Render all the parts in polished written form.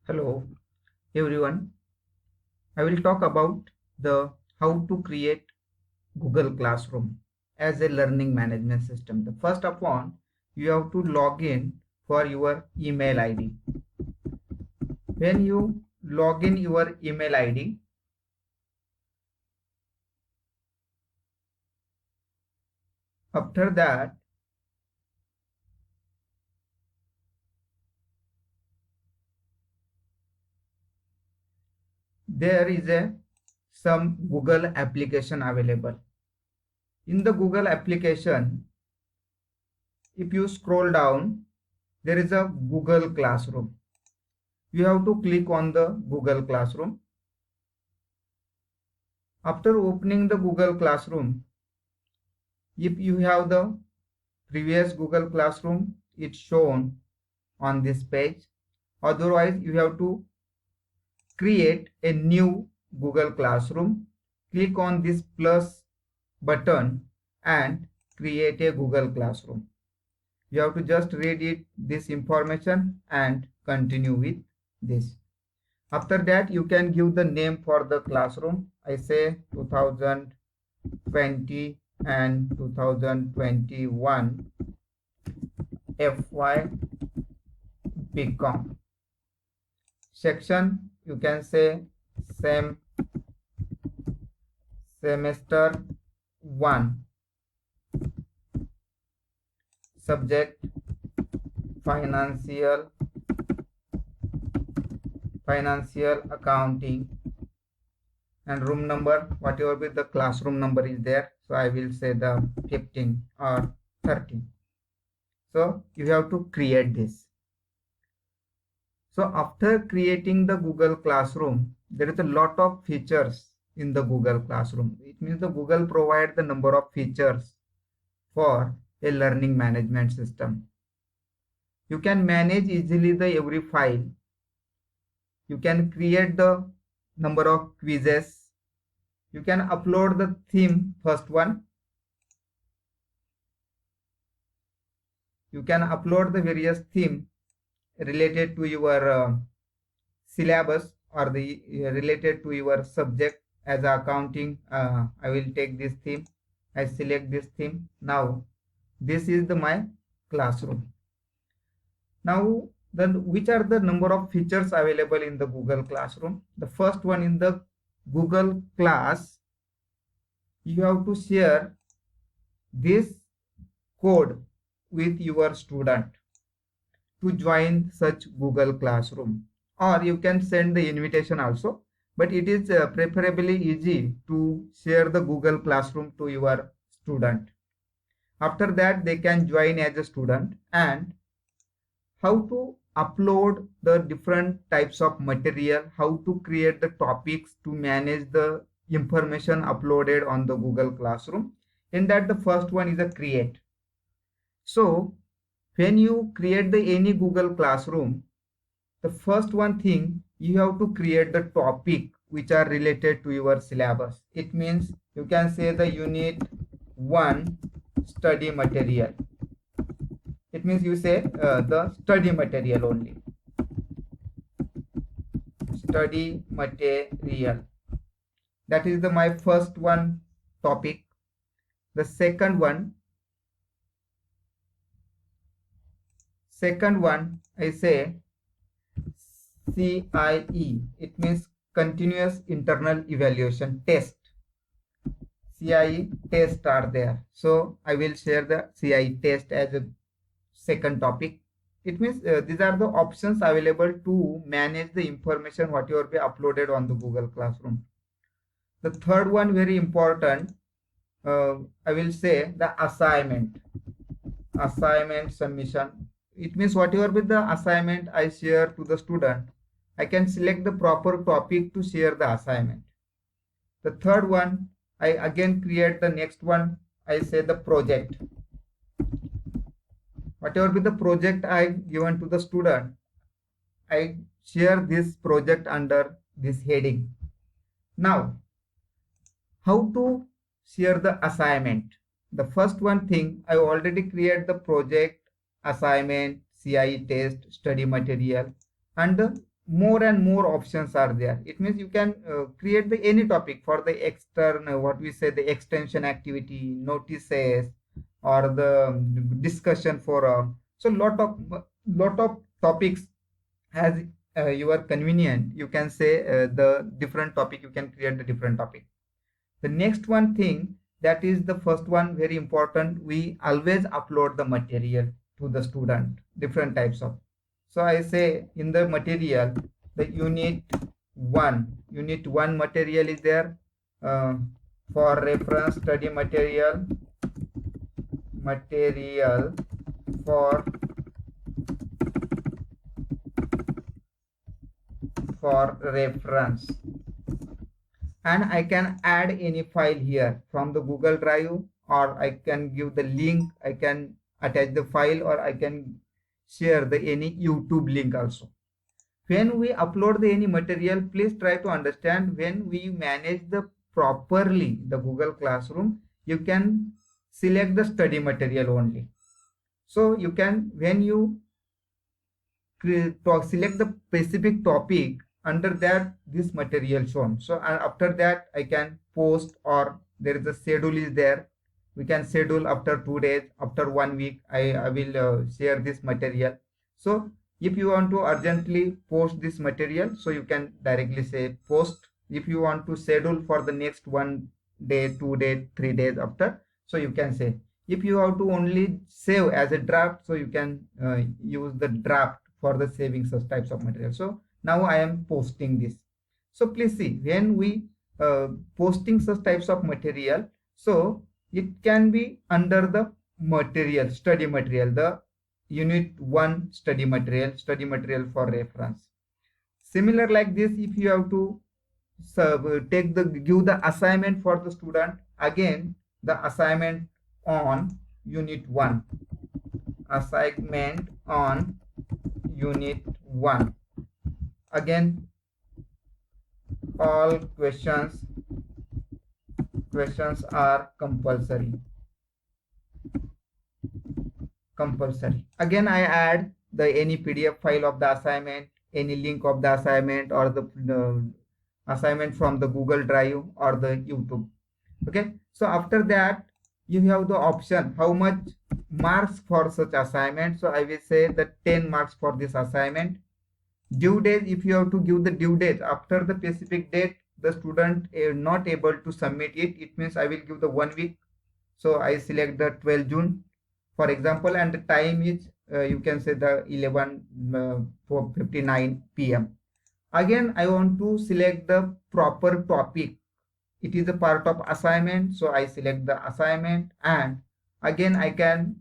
Hello everyone. I will talk about the how to create Google Classroom as a learning management system. The first of all, you have to log in for your email ID. When you log in your email ID, after that there is some Google application available. In the Google application, if you scroll down, there is a Google Classroom. You have to click on the Google Classroom. After opening the Google Classroom, if you have the previous Google Classroom, it's shown on this page. Otherwise, you have to create a new Google Classroom. Click on this plus button and create a Google Classroom. You have to just read this information and continue with this. After that, you can give the name for the classroom. I say 2020 and 2021 FY BCom. Section, you can say semester 1. Subject, financial accounting, and room number, whatever be the classroom number is there. So I will say the 15 or 13. So you have to create this. So after creating the Google Classroom, there is a lot of features in the Google Classroom. It means the Google provide the number of features for a learning management system. You can manage easily the every file. You can create the number of quizzes. You can upload the theme, first one. You can upload the various theme related to your syllabus or the related to your subject. As accounting, I will take this theme. I select this theme. Now this is my classroom. Now which are the number of features available in the Google Classroom? The first one, in the Google Class, you have to share this code with your student to join such Google Classroom, or you can send the invitation also, but it is preferably easy to share the Google Classroom to your student. After that, they can join as a student. And how to upload the different types of material, how to create the topics to manage the information uploaded on the Google Classroom. In that, the first one is a create. So when you create any Google Classroom, the first one thing, you have to create the topic which are related to your syllabus. It means you can say the unit 1 study material. It means you say the study material only. Study material. That is my first one topic. The second one I say CIE. It means continuous internal evaluation test. CIE test are there. So I will share the CIE test as a second topic. It means these are the options available to manage the information whatever be uploaded on the Google Classroom. The third one, very important, I will say the assignment submission. It means whatever be the assignment I share to the student, I can select the proper topic to share the assignment. The third one, I again create the next one, I say the project. Whatever be the project I given to the student, I share this project under this heading. Now, how to share the assignment? The first one thing, I already create the project, assignment, CIE test, study material, and more and more options are there. It means you can create the any topic for the external, what we say, the extension activity, notices, or the discussion forum. So lot of topics as you are convenient. You can say the different topic, you can create the different topic. The next one thing, that is the first one, very important, we always upload the material to the student, different types of. So I say in the material, the unit 1 material is there, for reference study material for reference, and I can add any file here from the Google Drive, or I can give the link, I can attach the file, or I can share the any YouTube link also. When we upload the any material, please try to understand, when we manage the properly the Google Classroom, you can select the study material only. So you can, when you select the specific topic, under that this material shown. So after that I can post, or there is a schedule is there, we can schedule after 2 days, after 1 week, I will share this material. So if you want to urgently post this material, so you can directly say post. If you want to schedule for the next 1 day, 2 day, 3 days after, so you can say. If you have to only save as a draft, so you can use the draft for the saving such types of material. So now I am posting this. So please see, when we posting such types of material, so it can be under the material, study material, the unit 1 study material for reference. Similar like this, if you have to give the assignment for the student, again the assignment on unit 1, assignment on unit 1, again all questions are compulsory. Again I add the any PDF file of the assignment, any link of the assignment, or the assignment from the Google Drive or the YouTube. Okay, so after that you have the option how much marks for such assignment. So I will say that 10 marks for this assignment. Due date, if you have to give the due date after the specific date, the student is not able to submit it, it means I will give the 1 week. So I select the 12 June for example, and the time is you can say the 11:59 p.m. Again I want to select the proper topic. It is a part of assignment, so I select the assignment, and again I can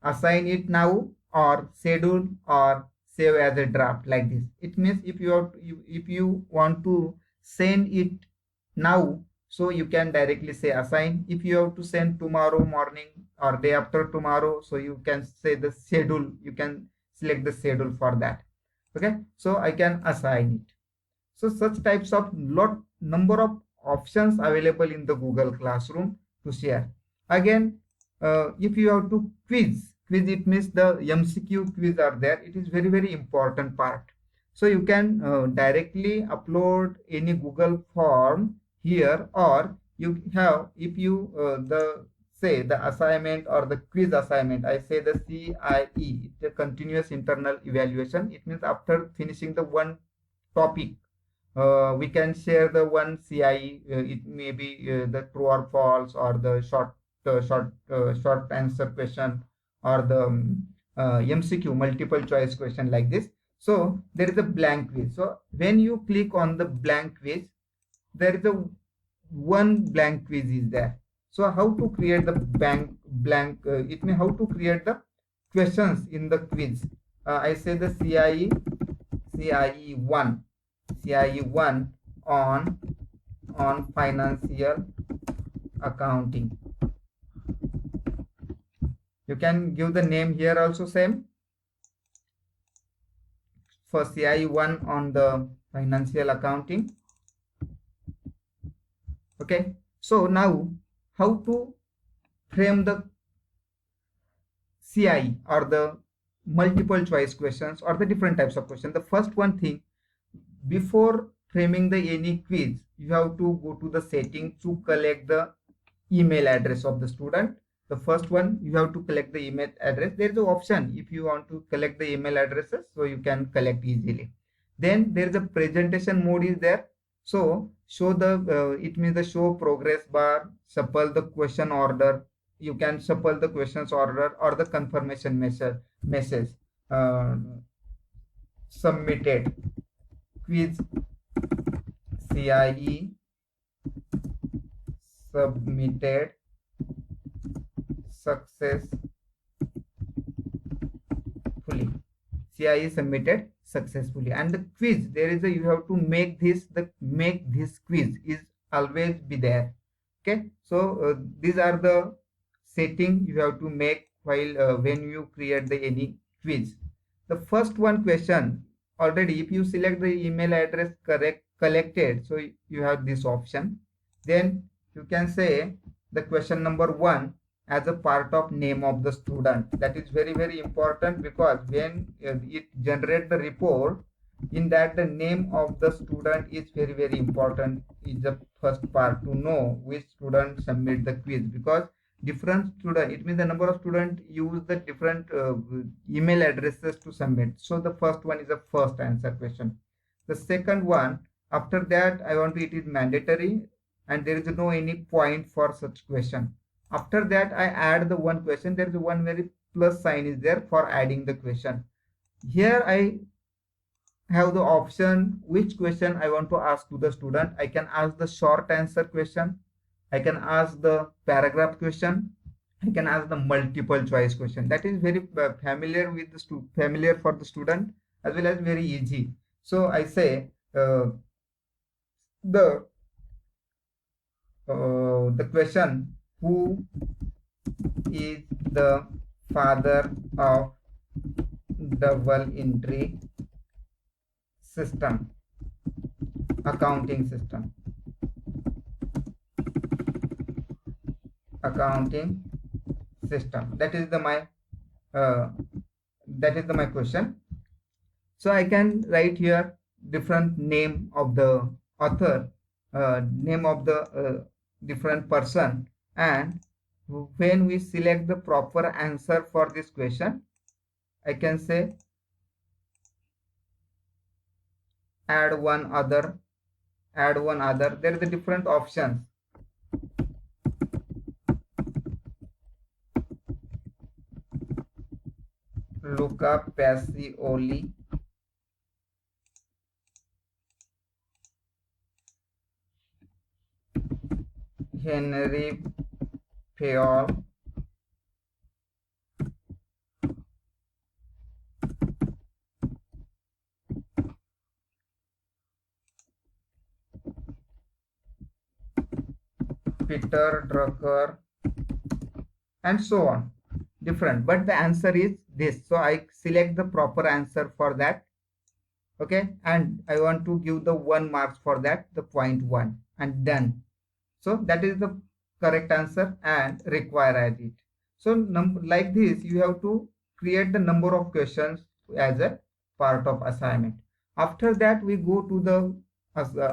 assign it now, or schedule, or save as a draft, like this. It means if you want to send it now, so you can directly say assign. If you have to send tomorrow morning or day after tomorrow, so you can say the schedule, you can select the schedule for that. Okay, so I can assign it. So such types of number of options available in the Google Classroom to share. Again, if you have to quiz, it means the MCQ quiz are there. It is very important part. So you can directly upload any Google form here, or you have, if you say the assignment or the quiz assignment, I say the CIE, it's a continuous internal evaluation. It means after finishing the one topic, we can share the one CIE. It may be the true or false, or the short answer question, or the MCQ, multiple choice question, like this. So there is a blank quiz. So when you click on the blank quiz, there is a one blank quiz is there. So how to create the blank it means how to create the questions in the quiz. I say the CIE 1 on financial accounting. You can give the name here also, same for CIE 1 on the financial accounting. Okay, so now how to frame the CIE or the multiple choice questions or the different types of questions. The first one thing, before framing the any quiz, you have to go to the setting to collect the email address of the student. The first one, you have to collect the email address. There is an option if you want to collect the email addresses, so you can collect easily. Then there is a presentation mode is there. So show the it means the show progress bar, shuffle the question order. You can shuffle the questions order or the confirmation message uh, submitted quiz CIE submitted successfully. CIE submitted successfully. And the quiz, there is a, you have to make this, the make this quiz is always be there. Okay, so these are the setting you have to make while when you create the any quiz. The first one question, already if you select the email address correct collected, so you have this option. Then you can say the question number 1 as a part of name of the student. That is very, very important, because when it generate the report, in that the name of the student is very, very important, is the first part to know which student submit the quiz, because different student, it means the number of student use the different email addresses to submit. So the first one is the first answer question. The second one, after that I want to, it is mandatory and there is no any point for such question. After that I add the one question, there is one very plus sign is there for adding the question. Here I have the option which question I want to ask to the student. I can ask the short answer question, I can ask the paragraph question, I can ask the multiple choice question. That is very familiar with the familiar for the student, as well as very easy. So I say the question, who is the father of double entry system, accounting system, accounting system. That is the my question. So I can write here different name of the author, name of the different person, and when we select the proper answer for this question, I can say add one other, add one other. There is a different options. Luca Pacioli, Henry Fayol, Peter Drucker, and so on. Different, but the answer is this. So I select the proper answer for that. Okay, and I want to give the 1 marks for that, the point 1, and done. So that is the correct answer and require as it. So like this, you have to create the number of questions as a part of assignment. After that, we go to the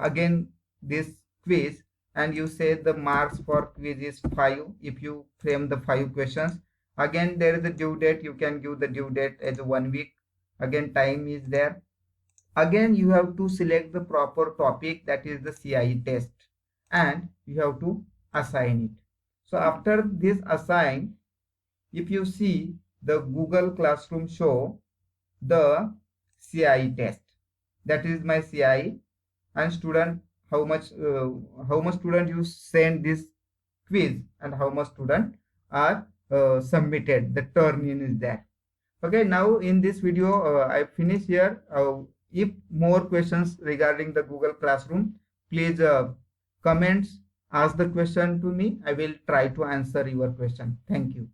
again this quiz, and you say the marks for quiz is 5 if you frame the 5 questions. Again, there is a due date. You can give the due date as 1 week. Again, time is there. Again, you have to select the proper topic, that is the CIE test, and you have to assign it. So after this assign, if you see the Google Classroom show the CIE test, that is my CIE, and student, how much student you send this quiz and how much student are submitted, the turn in is there. Okay, now in this video I finish here. If more questions regarding the Google Classroom, please comments, ask the question to me. I will try to answer your question. Thank you.